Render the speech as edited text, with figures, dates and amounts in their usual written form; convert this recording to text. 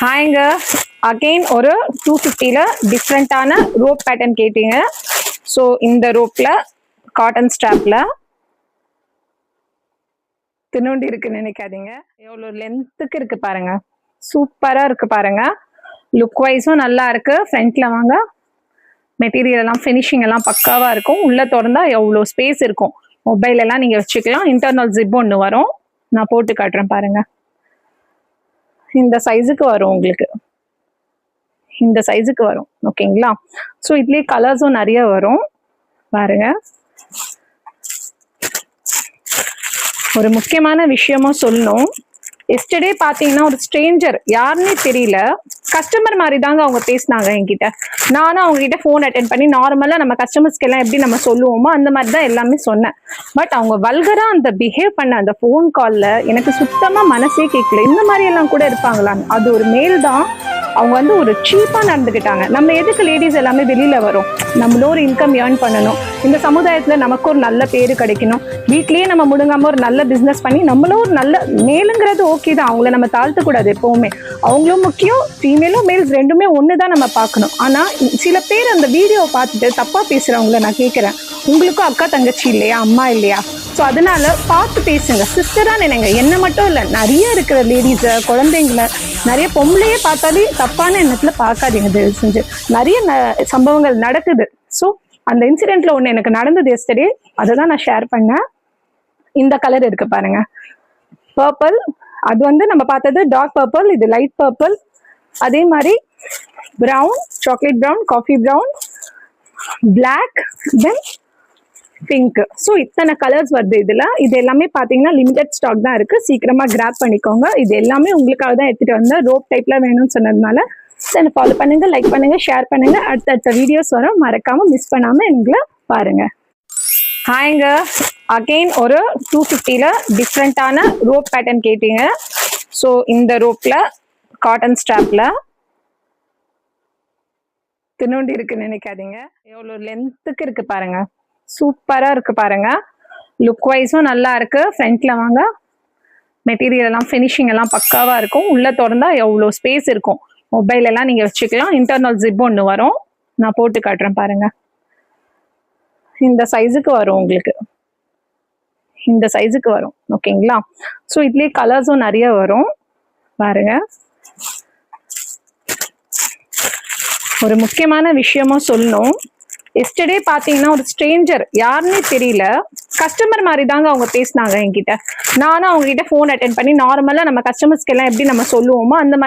ஹாய்ங்க, again ஒரு 250ல டிஃப்ரெண்ட்டான rope pattern கேட்டீங்க. ஸோ இந்த ரோப்ல காட்டன் ஸ்ட்ராப்ல தின்னோண்டி இருக்குன்னு நினைக்காதீங்க. எவ்வளோ லென்த்துக்கு இருக்கு பாருங்க, சூப்பரா இருக்கு பாருங்க. லுக் வைஸும் நல்லா இருக்கு. ஃப்ரண்ட்ல வாங்க, மெட்டீரியல் எல்லாம் ஃபினிஷிங் எல்லாம் பக்காவா இருக்கும். உள்ள திறந்தா எவ்வளோ ஸ்பேஸ் இருக்கும், மொபைல் எல்லாம் நீங்க வச்சுக்கலாம். இன்டர்னல் ஜிப் ஒன்று வரும், நான் போட்டு காட்டுறேன் பாருங்க. இந்த சைஸுக்கு வரும் உங்களுக்கு, இந்த சைஸுக்கு வரும். ஓகேங்களா? ஸோ இதுலேயே கலர்ஸும் நிறைய வரும் பாருங்க. ஒரு முக்கியமான விஷயமும் சொல்லணும். எஸ்டர்டே பார்த்தீங்கன்னா ஒரு ஸ்ட்ரேஞ்சர், யாருன்னே தெரியல, கஸ்டமர் மாதிரி தாங்க அவங்க பேசினாங்க என்கிட்ட. நானும் அவங்க கிட்ட ஃபோன் அட்டென்ட் பண்ணி நார்மலாக நம்ம கஸ்டமர்ஸ்க்கு எல்லாம் எப்படி நம்ம சொல்லுவோமோ அந்த மாதிரி தான் எல்லாமே சொன்னேன். பட் அவங்க வல்கராக அந்த பிஹேவ் பண்ண அந்த ஃபோன் காலில் எனக்கு சுத்தமாக மனசே கேட்கல. இந்த மாதிரி எல்லாம் கூட இருப்பாங்களான்னு. அது ஒரு மேல் தான், அவங்க வந்து ஒரு சீப்பாக நடந்துக்கிட்டாங்க. நம்ம எதுக்கு லேடிஸ் எல்லாமே வெளியில் வரும், நம்மளும் ஒரு இன்கம் ஏர்ன் பண்ணணும், இந்த சமுதாயத்தில் நமக்கு ஒரு நல்ல பேர் கிடைக்கணும், வீட்லேயே நம்ம முழுங்காமல் ஒரு நல்ல பிஸ்னஸ் பண்ணி நம்மளும் ஒரு நல்ல மேலுங்கிறது ஓகே தான், அவங்கள நம்ம தாழ்த்தக்கூடாது எப்போவுமே. அவங்களும் முக்கியம், ஃபீமேலும் மேல்ஸ் ரெண்டுமே ஒன்று தான் நம்ம பார்க்கணும். ஆனால் சில பேர் அந்த வீடியோவை பார்த்துட்டு தப்பாக பேசுகிறவங்கள நான் கேட்குறேன், உங்களுக்கும் அக்கா தங்கச்சி இல்லையா, அம்மா இல்லையா? ஸோ அதனால பார்த்து பேசுங்க, சிஸ்டராக நினைங்க. என்ன மட்டும் இல்லை, நிறைய இருக்கிற லேடிஸை, குழந்தைங்கள, நிறைய பொம்பளையே பார்த்தாலே தப்பான எண்ணத்தில் பார்க்காதீங்க தயவு செஞ்சு. நிறைய சம்பவங்கள் நடக்குது. ஸோ அந்த இன்சிடென்ட்ல ஒன்று எனக்கு நடந்தது எஸ்டர்டே, அதை தான் நான் ஷேர் பண்ணேன். இந்த கலர் இருக்கு பாருங்க, பர்பிள். அது வந்து நம்ம பார்த்தது டார்க் பர்பிள், இது லைட் பர்பிள். அதே மாதிரி brown, chocolate brown, coffee brown, black, then pink. So இத்தனை கலர்ஸ் வருது இதுல. இது எல்லாமே பார்த்தீங்கன்னா லிமிடெட் ஸ்டாக் தான் இருக்கு, சீக்கிரமா கிராப் பண்ணிக்கோங்க. இது எல்லாமே உங்களுக்காக தான் எடுத்துட்டு வந்தேன். ரோப் டைப்ல வேணும்னு சொன்னதுனால என்ன ஃபாலோ பண்ணுங்க, லைக் பண்ணுங்க, ஷேர் பண்ணுங்க. அடுத்தடுத்த வீடியோஸ் வரும், மறக்காம மிஸ் பண்ணாம எங்களை பாருங்க. ஹாய்ங்க, அகெயின் ஒரு 250ல டிஃப்ரெண்ட்டான ரோப் பேட்டர்ன் கேட்டீங்க. ஸோ இந்த ரோப்ல காட்டன் ஸ்ட்ராப்ல தின்னோண்டி இருக்குன்னு நினைக்காதீங்க. எவ்வளோ லென்த்துக்கு இருக்கு பாருங்க, சூப்பரா இருக்கு பாருங்க. லுக் வைஸும் நல்லா இருக்கு. ஃப்ரண்ட்ல வாங்க, மெட்டீரியல் எல்லாம் ஃபினிஷிங் எல்லாம் பக்காவா இருக்கும். உள்ள திறந்தா எவ்வளோ ஸ்பேஸ் இருக்கும், மொபைல் எல்லாம் நீங்க வச்சுக்கலாம். இன்டர்னல் ஜிப் ஒன்று வரும், நான் போட்டு காட்டுறேன் பாருங்க. இந்த சைஸுக்கு வரும் உங்களுக்கு, இந்த சைஸுக்கு வரும். ஓகேங்களா? ஸோ இதுலேயே கலர்ஸும் நிறைய வரும் பாருங்க. ஒரு முக்கியமான விஷயமும் சொல்லணும். எஸ்டர்டே பார்த்தீங்கன்னா ஒரு ஸ்ட்ரேஞ்சர், யாருன்னே தெரியல, கஸ்டமர் மாதிரி தாங்க அவங்க பேசினாங்க என்கிட்ட. நானும் அவங்க கிட்ட ஃபோன் அட்டென்ட் பண்ணி நார்மலாக நம்ம கஸ்டமர்ஸ்க்கு எல்லாம் எப்படி நம்ம சொல்லுவோமோ அந்த மாதிரி